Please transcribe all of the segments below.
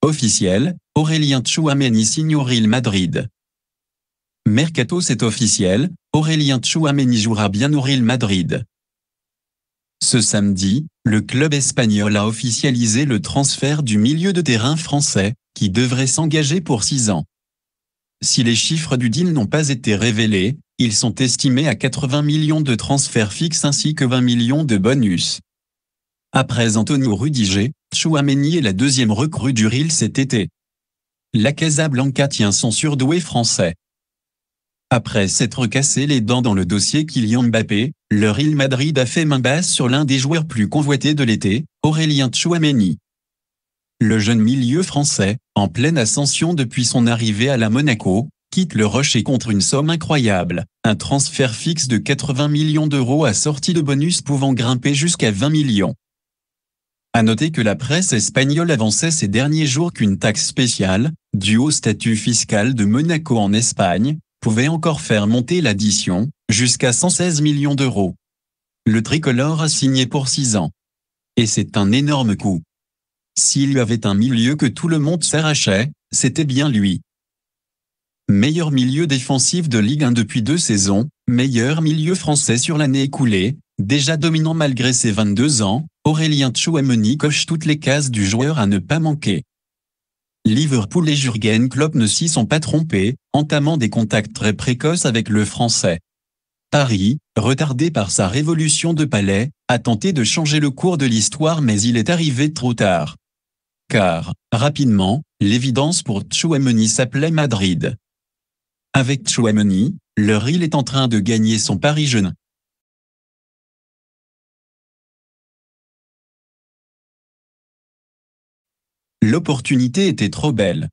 Officiel, Aurélien Tchouaméni signe au Real Madrid. Mercato, c'est officiel, Aurélien Tchouaméni jouera bien au Real Madrid. Ce samedi, le club espagnol a officialisé le transfert du milieu de terrain français, qui devrait s'engager pour 6 ans. Si les chiffres du deal n'ont pas été révélés, ils sont estimés à 80 millions de transferts fixes ainsi que 20 millions de bonus. Après Antonio Rudiger, Tchouaméni est la deuxième recrue du Real cet été. La Casablanca tient son surdoué français. Après s'être cassé les dents dans le dossier Kylian Mbappé, le Real Madrid a fait main basse sur l'un des joueurs plus convoités de l'été, Aurélien Tchouaméni. Le jeune milieu français, en pleine ascension depuis son arrivée à la Monaco, quitte le Rocher contre une somme incroyable, un transfert fixe de 80 millions d'euros assorti de bonus pouvant grimper jusqu'à 20 millions. À noter que la presse espagnole avançait ces derniers jours qu'une taxe spéciale, due au statut fiscal de Monaco en Espagne, pouvait encore faire monter l'addition, jusqu'à 116 millions d'euros. Le tricolore a signé pour 6 ans. Et c'est un énorme coup. S'il y avait un milieu que tout le monde s'arrachait, c'était bien lui. Meilleur milieu défensif de Ligue 1 depuis 2 saisons, meilleur milieu français sur l'année écoulée, déjà dominant malgré ses 22 ans, Aurélien Tchouaméni coche toutes les cases du joueur à ne pas manquer. Liverpool et Jürgen Klopp ne s'y sont pas trompés, entamant des contacts très précoces avec le Français. Paris, retardé par sa révolution de palais, a tenté de changer le cours de l'histoire mais il est arrivé trop tard. Car, rapidement, l'évidence pour Tchouaméni s'appelait Madrid. Avec Tchouaméni, le Real est en train de gagner son pari jeune. L'opportunité était trop belle.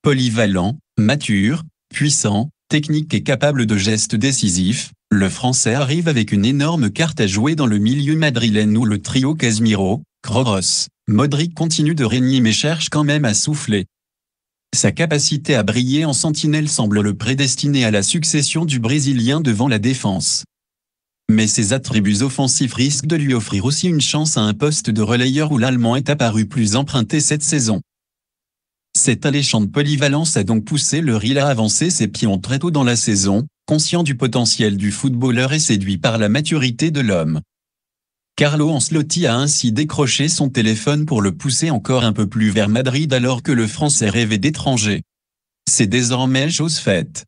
Polyvalent, mature, puissant, technique et capable de gestes décisifs, le Français arrive avec une énorme carte à jouer dans le milieu madrilène où le trio Casemiro, Kroos, Modric continue de régner mais cherche quand même à souffler. Sa capacité à briller en sentinelle semble le prédestiner à la succession du Brésilien devant la défense. Mais ses attributs offensifs risquent de lui offrir aussi une chance à un poste de relayeur où l'Allemand est apparu plus emprunté cette saison. Cette alléchante polyvalence a donc poussé le Real à avancer ses pions très tôt dans la saison, conscient du potentiel du footballeur et séduit par la maturité de l'homme. Carlo Ancelotti a ainsi décroché son téléphone pour le pousser encore un peu plus vers Madrid alors que le Français rêvait d'étranger. C'est désormais chose faite.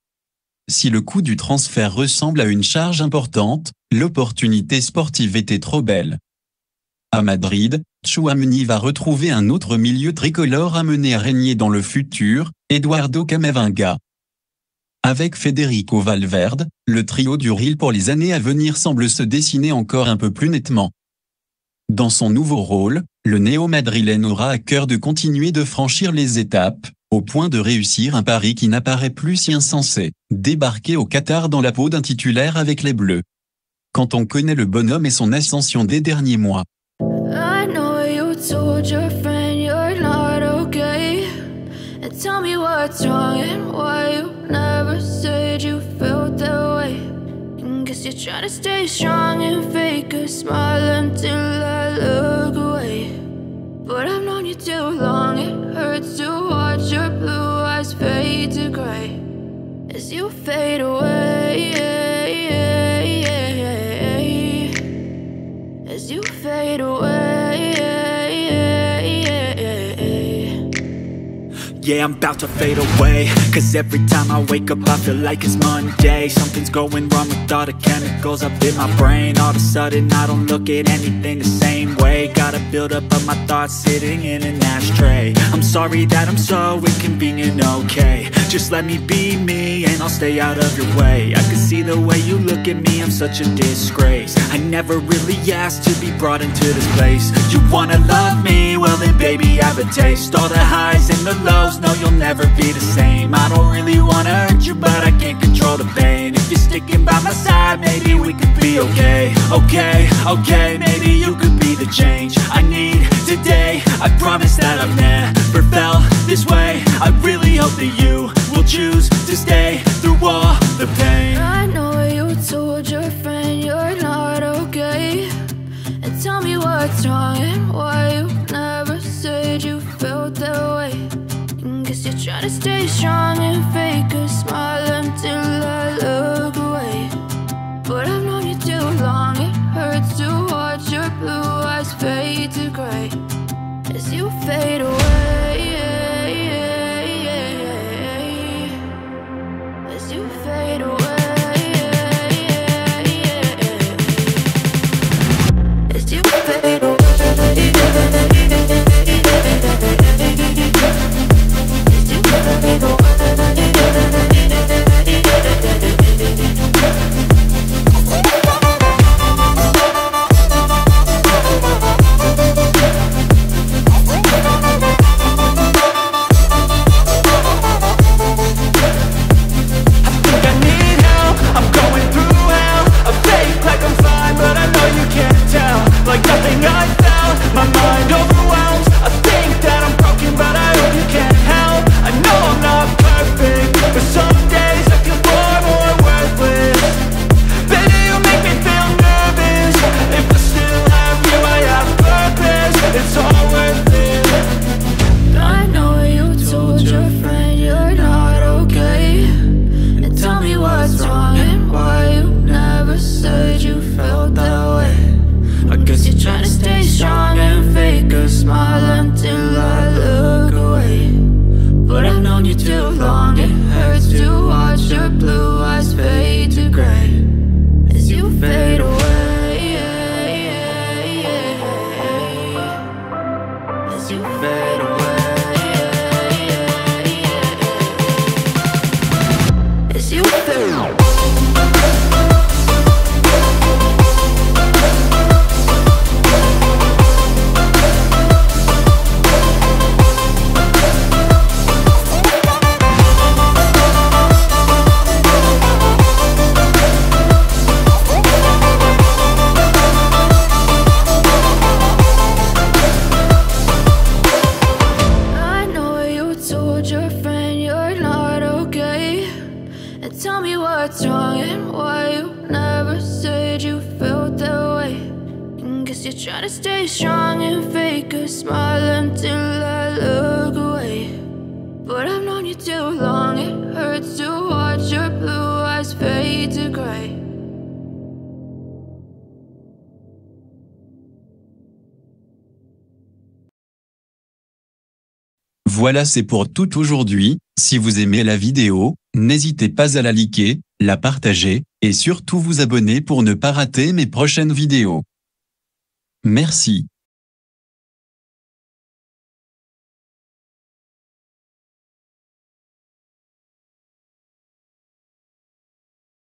Si le coût du transfert ressemble à une charge importante, l'opportunité sportive était trop belle. À Madrid, Tchouaméni va retrouver un autre milieu tricolore amené à régner dans le futur, Eduardo Camavinga. Avec Federico Valverde, le trio du Real pour les années à venir semble se dessiner encore un peu plus nettement. Dans son nouveau rôle, le néo-madrilène aura à cœur de continuer de franchir les étapes, au point de réussir un pari qui n'apparaît plus si insensé, débarquer au Qatar dans la peau d'un titulaire avec les Bleus. Quand on connaît le bonhomme et son ascension des derniers mois. I know you told your friend you're not okay, and tell me what's wrong and why you never said you felt that way. And guess you're trying to stay strong and fake a smile until I look away. But I've known you too long, it hurts to watch your blue eyes fade to gray as you fade away, as you fade away. Yeah, I'm about to fade away, cause every time I wake up I feel like it's Monday. Something's going wrong with all the chemicals up in my brain. All of a sudden I don't look at anything the same way. Gotta build up of my thoughts sitting in an ashtray. I'm sorry that I'm so inconvenient, okay. Just let me be me and I'll stay out of your way. I can see the way you look at me, I'm such a disgrace. I never really asked to be brought into this place. You wanna love me? Well then baby have a taste. All the highs and the lows, no you'll never be the same. I don't really wanna hurt you but I can't control the pain. If you're sticking by my side maybe we could be okay. Okay, maybe you could be the change I need today. I promise that I've never felt this way. I really hope that you will choose to stay through all the pain. I know you told your friend you're not okay, and tell me what's wrong and why you never said you felt that way. trying to stay strong and fake a smile until I look away. But I've known you too long, it hurts to watch your blue eyes fade to gray as you fade away. As you fade away. As you fade away. Try to stay strong and fake a smile until I look away. But I've known you too long, it hurts to watch your blue eyes fade to gray. Voilà, c'est pour tout aujourd'hui. Si vous aimez la vidéo, n'hésitez pas à la liker, la partager, et surtout vous abonner pour ne pas rater mes prochaines vidéos. Merci.